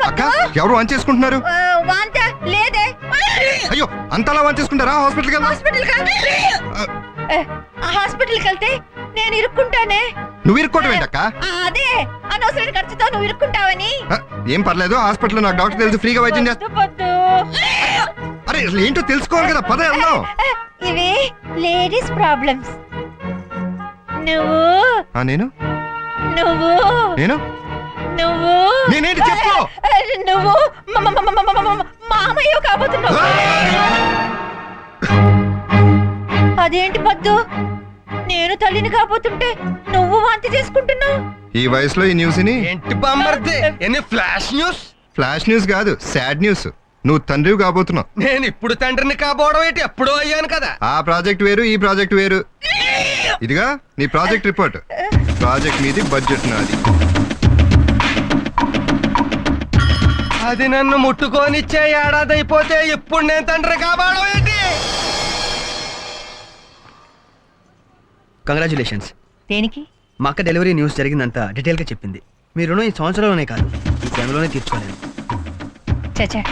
అక్క ఎవరు వాన్ చేసుకుంటున్నారు? లేదే. అయ్యో అంతలా వాన్ చేసుకుంటారా? హాస్పిటల్కి వెళ్తే నేను ఇరుక్కుంటానే. నువ్వు ఇరుక్కోవడం ఏంటక్క? అదే అనవసరమైన ఖర్చుతో నువ్వు ఇరుక్కుంటావని. ఏం పర్లేదు, హాస్పిటల్ నాకు డాక్టర్ తెలుసు, ఫ్రీగా వైద్యం చేస్తా. అరే ఏంటో తెలుసుకోవాలి కదా, పద వెళ్దాం. ఇవి లేడీస్ ప్రాబ్లమ్స్. నువ్వు నేను నువ్వు నేను నువ్వు నేనేంటి చెప్పు. నువ్వు మామయ్య కాబోతున్నావు. అదేంటి పద్దు, నేను తల్లిని కాబోతుంటే నువ్వు వాంతి చేసుకుంటున్నావు. ఈ వయసులో ఈ న్యూస్ ని ఏంటి బామ్మర్ది? ఎన్ని ఫ్లాష్ న్యూస్? ఫ్లాష్ న్యూస్ కాదు, సాడ్ న్యూస్. నువ్వు తండ్రివి కాబోతున్నావు. నేను ఇప్పుడు తండ్రిని కాబోవడం ఏంటి? ఎప్పుడో అయ్యాను కదా. ఆ ప్రాజెక్ట్ వేరు, ఈ ప్రాజెక్ట్ వేరు. ఇదిగా నీ ప్రాజెక్ట్ రిపోర్ట్. ప్రాజెక్ట్ మీది, బడ్జెట్ నాది. అది నన్ను ముట్టుకోనిచ్చే ఏడాది అయిపోతే ఇప్పుడు నేను తండ్రి కాబోవడం ఏంటి? కంగ్రాచులేషన్స్. దేనికి? మా అక్క డెలివరీ న్యూస్ జరిగిందంతా డీటెయిల్గా చెప్పింది. మీ రుణం ఈ సంవత్సరంలోనే కాదు, ఈ టైంలోనే తీర్చుకోలేను. చచ్చా,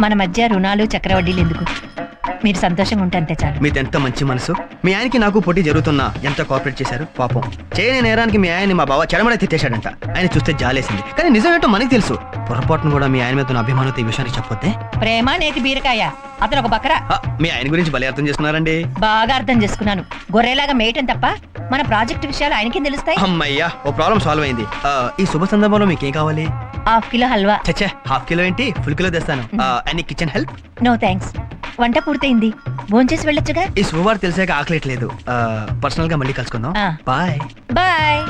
మన మధ్య రుణాలు చక్రవడ్డీలు ఎందుకు? మీరు సంతోషంగా ఉంటే అంతే చాలు. మీది ఎంత మంచి మనసు. మీ ఆయనకి నాకు పోటీ జరుగుతున్నా ఎంత కోఆపరేట్ చేశారు. పాపం చేయని నేరానికి మీ ఆయన్ని మా బావ చెడమడ తిట్టేశాడంట. ఆయన చూస్తే జాలేసింది, కానీ నిజం ఏంటో మనకి తెలుసు. పొరపాటును కూడా మీ ఆయన మీద ఉన్న అభిమానంతో ఈ విషయానికి చెప్పొద్దే. ప్రేమ నేతి బీరకాయ, అతను ఒక బకరా. మీ ఆయన గురించి భలే అర్థం చేసుకున్నారండి. బాగా అర్థం చేసుకున్నాను. గొర్రెలాగా మేయటం తప్ప మన ప్రాజెక్ట్ విషయాలు ఆయనకి తెలుస్తాయి. అమ్మయ్యా, ఓ ప్రాబ్లం సాల్వ్ అయింది. ఈ శుభ సందర్భంలో మీకేం కావాలి? 1/2 కిలో హల్వా. చచ్చే, 1/2 కిలో ఏంటి, ఫుల్ కిలో తెస్తాను. Any kitchen help? No thanks, వంట పూర్తయింది, భోంచేసి వెళ్ళొచ్చుగా. ఈ శుభవార్త తెలిసాక ఆకలేట్లేదు. పర్సనల్ గా మళ్ళీ కలుసుకుందాం. Bye bye.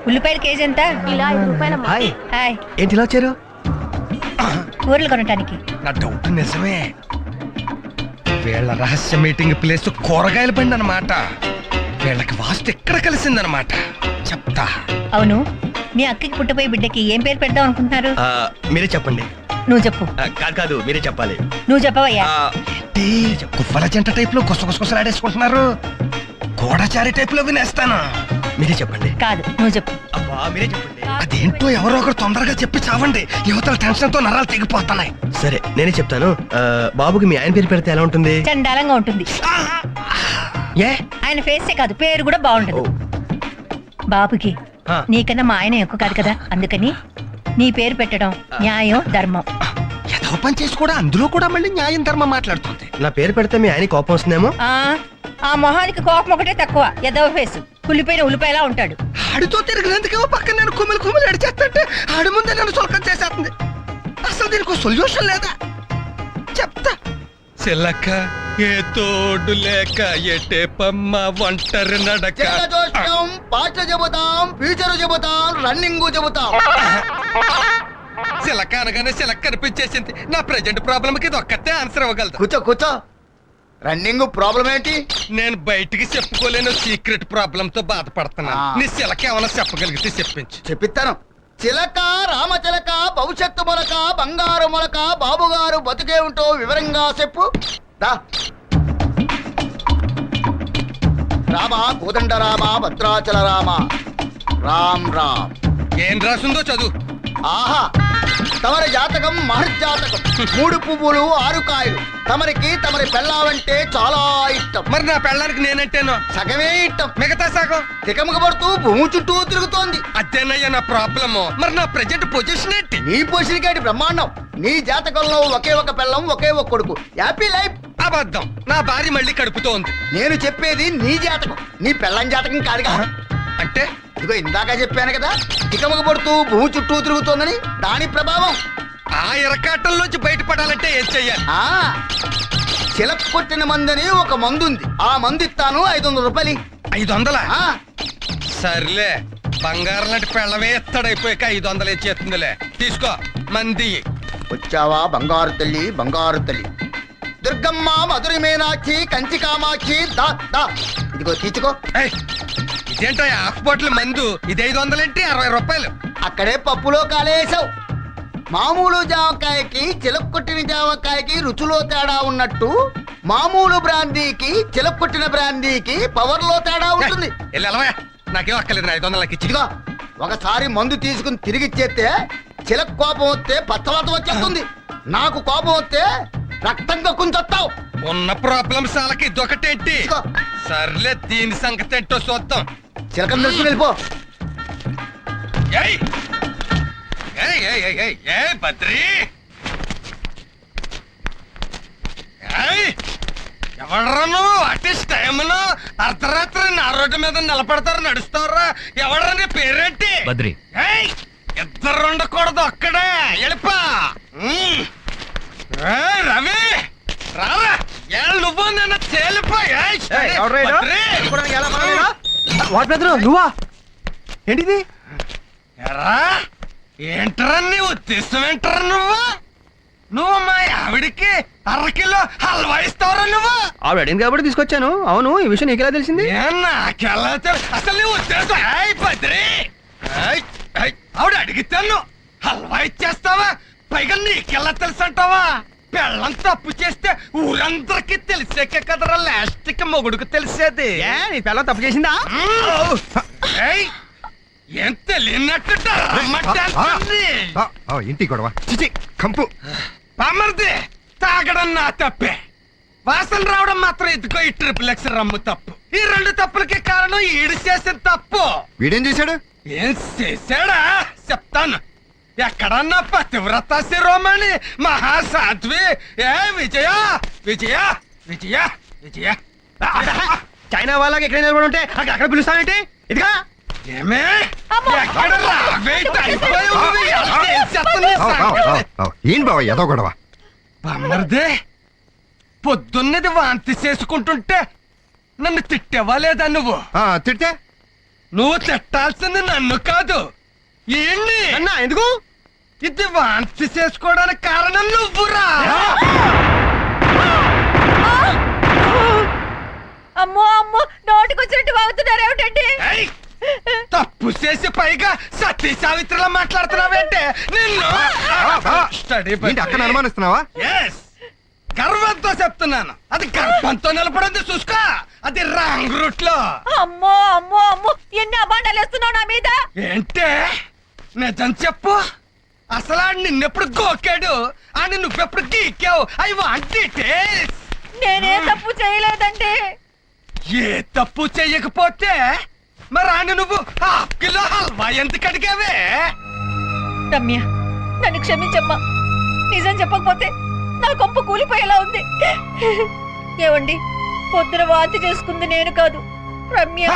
ఉల్లిపాయలు కేజీ ఎంత? ఇలా 5 రూపాయలు. హాయ్. హాయ్. ఏంటి ఇలా వచ్చారు? కూరలు కొనటానికి. నా డౌట్ నిజమే. వీళ్ళ రహస్య మీటింగ్ ప్లేస్ కూరగాయల బండి అన్నమాట. వీళ్ళకి వాస్తు ఎక్కడ కలిసిందన్నమాట. చెప్తా. అవును, మీ అక్కకి పుట్టబోయే బిడ్డకి ఏం పేరు పెడదాం అనుకుంటున్నారు? మీరే చెప్పండి. నువ్వు చెప్పు. కాదు, మీరే చెప్పాలి. నువ్వు చెప్పవయ్యా. గువ్వల జంట టైప్ లో గుసగుసలాడేసుకుంటున్నారు. గోడచారి టైప్ లో వినేస్తాను. మీరే చెప్పండి. కాదు, నువ్వు చెప్పు. అబ్బా, మీరే చెప్పండి. అదేంటో ఎవరో ఒకరు తొందరగా చెప్పి చావండి. యువతల టెన్షన్ తో నరాలు తెగిపోతున్నాయి. సరే, నేనే చెప్తాను. బాబుకి మీ ఆయన పేరు పెడితే ఎలా ఉంటుంది? చండాలంగా ఉంటుంది. ఏ? ఆయన ఫేసే కాదు, పేరు కూడా బాగుంటది. బాబుకి నీకన్నా మా ఆయన ఎక్కువ కాదు కదా, అందుకని నీ పేరు పెట్టడం న్యాయం, ధర్మం. ఏదో పని చేసి కూడా అందులో కూడా మళ్ళీ న్యాయం ధర్మం మాట్లాడుతుంది. నా పేరు పెడితే మీ ఆయన కోపం వస్తుందేమో. ఆ మొహానికి కోపం ఒకటే తక్కువ. ఎదవ ఫేసు, కుళ్ళిపోయిన ఉల్లిపాయలా ఉంటాడు. ఆడితో తిరిగినందుకేమో పక్కన నేను కుమిలి అడిచేస్తుంటే ఆడి ముందే నన్ను సొలకం చేసేస్తుంది. అసలు దీనికి సొల్యూషన్ లేదా? చెప్తా. చిల్లక ఏ తోడు లేక ఎటే పమ్మ ఒంటరి నడక. పాట చెబుతాం, ఫ్యూచర్ చెబుతాం, రన్నింగ్ చెబుతాం. చిలక అనగానే చిలక కనిపించేసింది. నా ప్రెజెంట్ ప్రాబ్లం కి ఇది ఒక్కతే ఆన్సర్ ఇవ్వగలదు. కూర్చో. రన్నింగ్ ప్రాబ్లం ఏంటి? నేను బయటికి చెప్పుకోలేను సీక్రెట్ ప్రాబ్లం తో బాధపడుతున్నాను. నీ చిలక ఏమైనా చెప్పగలిగితే చెప్పించు. చెప్పిస్తాను. చిలక రామచిలక భవిష్యత్తు మొలక బంగారు మొలక బాబుగారు బతుకే ఉంటూ వివరంగా చెప్పు. రామ కోదండ రామ భద్రాచల రామ రామ్ రామ్. ఏం రాసిందో చదువు. ఆహా, తమరి జాతకం మహర్జాతకం. 3 పువ్వులు 6 కాయలు. తమరి పెళ్ళావంటే చాలా ఇష్టం. మరి నా పెళ్ళానికి నేనంటేనో సగమే ఇష్టం, మిగతా సగం తికమక పడుతూ భూమి చుట్టూ తిరుగుతోంది. అదేనయ్యా నా ప్రాబ్లము. మరి నా ప్రెజెంట్ పొజిషన్ ఏంటి? నీ పొజిషన్కేటి బ్రహ్మాండం. నీ జాతకంలో ఒకే ఒక పెళ్ళం, ఒకే ఒక కొడుకు. Happy life. అబద్ధం. నా భార్య మళ్ళీ కడుపుతోంది. నేను చెప్పేది నీ జాతకం, నీ పెళ్ళం జాతకం కాదుగా. అంటే ఇదిగో ఇందాక చెప్పాను కదా, తికమక పడుతూ భూమి చుట్టూ తిరుగుతోందని. దాని ప్రభావం. ఆ ఇరకాటంలోంచి బయటపడాలంటే ఏం చెయ్యాలి? చిలక కొట్టిన మందని ఒక మందుంది. ఆ మందు ఇస్తాను, 500 రూపాయలు. 500? సర్లే, బంగారం లాంటి పెళ్ళమే ఎత్తడైపోయాక 500 ఇచ్చేస్తుందిలే. తీసుకో మంది. వచ్చావా బంగారు తల్లి, బంగారు తల్లి. దుర్గమ్మ, మధురి మీనాక్షి, కంచి కామాక్షి. దా దా, ఇదిగో తీసుకో. ఇదేంటో హాఫ్ బాటిల్ మందు ఇది 500 ఏంటి 60 రూపాయలు. అక్కడే పప్పులో కాలేసావు. మామూలు జామకాయకి చిలక్కొట్టిన జామకాయకి రుచిలో తేడా ఉన్నట్టు మామూలు బ్రాందీకి చిలక్కొట్టిన బ్రాందీకి పవర్ లో తేడా ఉంటుంది. వెళ్ళవా, నాకేం అక్కర్లేదు. 500 నాకు ఇచ్చి. ఇదిగో ఒకసారి మందు తీసుకుని తిరిగి ఇచ్చేస్తే చిలక కోపం వస్తే పచ్చవాత వచ్చేస్తుంది. నాకు కోపం వస్తే రక్తంగా కుంచొస్తావు. ఉన్న ప్రాబ్లమ్స్ వాళ్ళకి ఇదొకటేంటి? ఇదిగో. సర్లే, దీని సంగతి ఏంటో చూద్దాం. చిలకను తెలుసుకుని వెళ్ళిపో. ఏయ్ ఏయ్ ఏయ్ ఏయ్ ఏయ్ ఏయ్ బద్రి, ఏయ్ ఎవడరా నువ్వు? అట్లీస్ట్ టైంలో అర్ధరాత్రి నా రోడ్డు మీద నిలబడతారు, నడుస్తారా? ఎవడరా నీ పేరేంటి? బద్రి. ఏయ్ ఇద్దరు ఉండకూడదు, ఒక్కడే వెళ్ళిపా. రవి రారా, నువ్వు నన్ను తేలిపో. వాట్ బ్రదర్, నువ్వా? ఏంటిది? ఎరా ఏంటరా నీ ఉద్దేశం? ఏంటరా నువ్వు మా ఆవిడికి 1/2 కిలో హల్వా ఇస్తావరా నువ్వు? ఆవిడ అడిగింది కాబట్టి తీసుకొచ్చాను. అవును, ఈ విషయం నీకెలా తెలిసింది? నాకెలా అసలు నీ ఉద్దేశం? ఏయ్ బద్రి, ఆవిడ అడిగితాను హల్వా ఇచ్చేస్తావా? పైగా నీకెలా తెలుసు అంటావా? పెళ్ళం తప్పు చేస్తే ఊరందరికి తెలిసాకే కదరా లాస్ట్ కి మొగుడుకు తెలిసేది. నీ పిల్ల తప్పు చేసిందా? ఏయ్ ఏం తెలియనట్టు ఇంటి గొడవ చిచి కంపు. బామర్ది, తాగడం నా తప్పే, వాసన రావడం మాత్రం ఇదిగో ఈ XXX రమ్ము తప్పు. ఈ 2 తప్పులకి కారణం ఈడు చేసిన తప్పు. వీడేం చేశాడు? ఏం చేశాడా చెప్తాను. ఎక్కడన్నా పతివ్రత శిరోమణి మహాసాధ్వి ఏ విజయ విజయ విజయ విజయ చైనా వాళ్ళకి ఎక్కడ నిలబడి ఉంటే అక్కడ పిలుస్తావేంటి? ఇదిగా ఏమే ఎక్కడ ఏం బావ ఏదో గొడవ? బామ్మర్దే, పొద్దున్నది వాంతి చేసుకుంటుంటే నన్ను తిట్టేవా లేదా నువ్వు? తిడితే నువ్వు తిట్టాల్సింది నన్ను కాదు, ఏంటి అన్నా? ఎందుకు? ఇది వాంతి చేసుకోవడానికి కారణం నువ్వురా. అమ్మో అమ్మో, నోటికొచ్చినట్టు వాగుతున్నారు ఏమిటండి? ఏయ్, తప్పు చేసి పైగా సతీ సావిత్రిలా మాట్లాడుతున్నావేంటే నిన్ను. స్టడీ ఏంటి అక్కడ అనుమానిస్తున్నావా? ఎస్, గర్వంతో చెప్తున్నాను. అది గర్భంతో నిలబడింది చూసుకో, అది రాంగ్ రూట్ లో. అమ్మో అమ్మో అమ్మో, ఎన్ని అబాండాలు వేస్తున్నావు నా మీద? ఏంటే నిజం చెప్పు, అసలు ఆడు నిన్నెప్పుడు గోకాడు అని నువ్వెప్పుడు గీకావు? I want details. నేనే తప్పు చేయలేదండి. ఏ తప్పు చెయ్యకపోతే మరి ఆని నువ్వు 1/2 కిలో హల్వా ఎందుకు అడిగావే? రమ్య, నన్ను క్షమించమ్మా. నిజం చెప్పకపోతే నా కొంప కూలిపోయేలా ఉంది. ఏవండి, పొద్దున వాంతి చేసుకుంది నేను కాదు, రమ్య.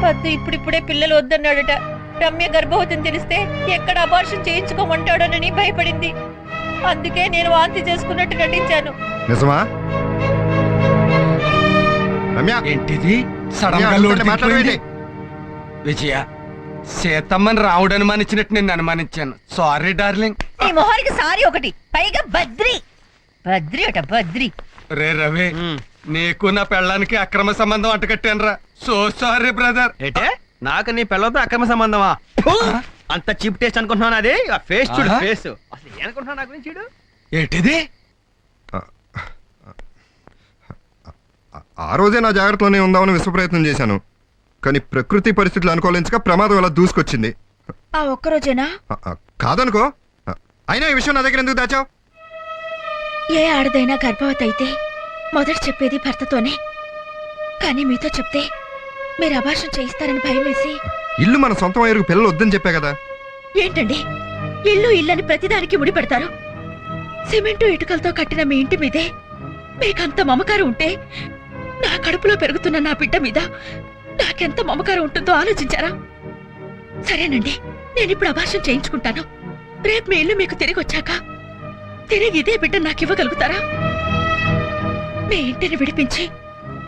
పద్దు ఇప్పుడిప్పుడే పిల్లలు వద్దన్నాడట. రమ్య గర్భవతిని తెలిస్తే ఎక్కడ అబార్షన్ చేయించుకోమంటాడోనని భయపడింది. అందుకే నేను వాంతి చేసుకున్నట్టు నటించాను. నిజమా? రమ్య, ఏంటిది సడన్ గా రమ్య, లోటు మాట్లాడవేంటి? దిగిపోయింది? విజయ, సీతమ్మని రావుడు అనుమానించినట్టు నేను అనుమానించాను. Sorry darling. ఈ మొహానికి సారీ ఒకటి, పైగా బద్రి బద్రి అట బద్రి. రే రవి, నీకు నా పెళ్ళానికి అక్రమ సంబంధం అంటకట్టానురా. So sorry brother. ఏంటే నాకు నీ పిల్లలతో అక్రమ సంబంధమా? అంత చీప్ టేస్ట్ అనుకుంటున్నాను. అది ఫేస్ చూడు, ఫేస్. అసలు ఏమనుకుంటున్నావు నా గురించి? చూడు. ఏంటిది? ఆ రోజే నా జాగ్రత్తలోనే ఉందామని విశ్వప్రయత్నం చేశాను, కానీ ప్రకృతి పరిస్థితులు అనుకూలించక ప్రమాదం వల్ల దూసుకొచ్చింది. ఆ ఒక్కరోజేనా? కాదనుకో, అయినా ఈ విషయం నా దగ్గర ఎందుకు దాచావు? ఏ ఆడదైనా గర్భవతి అయితే మొదట చెప్పేది భర్తతోనే. కానీ మీతో చెప్తే మీరు అబార్షన్ చేయిస్తారని భయం వేసి. ఇల్లు మన సొంతం అయ్యకు పిల్లలు వద్దని చెప్పా కదా. ఏంటండి, ఇల్లు ఇల్లని ప్రతిదానికి ముడిపెడతారు? సిమెంటు ఇటుకలతో కట్టిన మీ ఇంటి మీదే మీకంత మమకారం ఉంటే నా కడుపులో పెరుగుతున్న నా బిడ్డ మీద నాకెంత మమకారం ఉంటుందో ఆలోచించారా? సరేనండి, నేనిప్పుడు అబార్షన్ చేయించుకుంటాను. రేపు మీ ఇల్లు మీకు తిరిగి వచ్చాక తిరిగి ఇదే బిడ్డ నాకు ఇవ్వగలుగుతారా? మీ ఇంటిని విడిపించి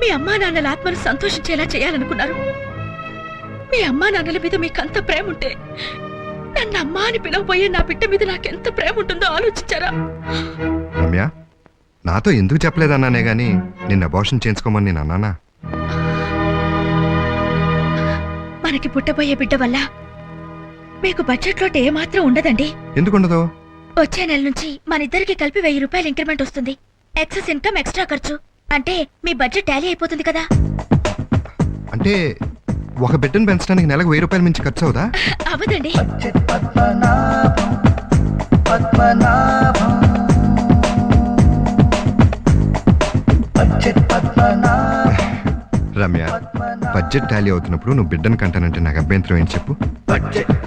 మీ అమ్మా నాన్నల ఆత్మను సంతోషించేలా చేయాలనుకున్నారు. మీ అమ్మా నాన్నల మీద మీకంత ప్రేమ ఉంటే నన్ను అమ్మా అని పిలవబోయే నా బిడ్డ మీద నాకెంత ప్రేమ ఉంటుందో ఆలోచించారా? రమ్య, నాతో ఎందుకు చెప్పలేదన్నానే గాని నిన్న అబార్షన్ చేయించుకోమని నేను అన్నానా? మనకి పుట్టబోయే బిడ్డ వల్ల మీకు బడ్జెట్ లోటు ఏమాత్రం ఉండదండి. ఎందుకుండదు? వచ్చే నెల నుంచి మనిద్దరికి కలిపి 1000 రూపాయలు ఇంక్రిమెంట్ వస్తుంది. ఎక్సెస్ ఇన్కమ్ ఎక్స్ట్రా ఖర్చు అంటే మీ బడ్జెట్ టాలీ అయిపోతుంది కదా. అంటే ఒక బిడ్డను పెంచడానికి నెలకు 1000 రూపాయల మించి ఖర్చు అవుదా? అవదండి. రమ్య, బడ్జెట్ టాలీ అవుతున్నప్పుడు నువ్వు బిడ్డను కంటానంటే నాకు అభ్యంతరం ఏంటి చెప్పు?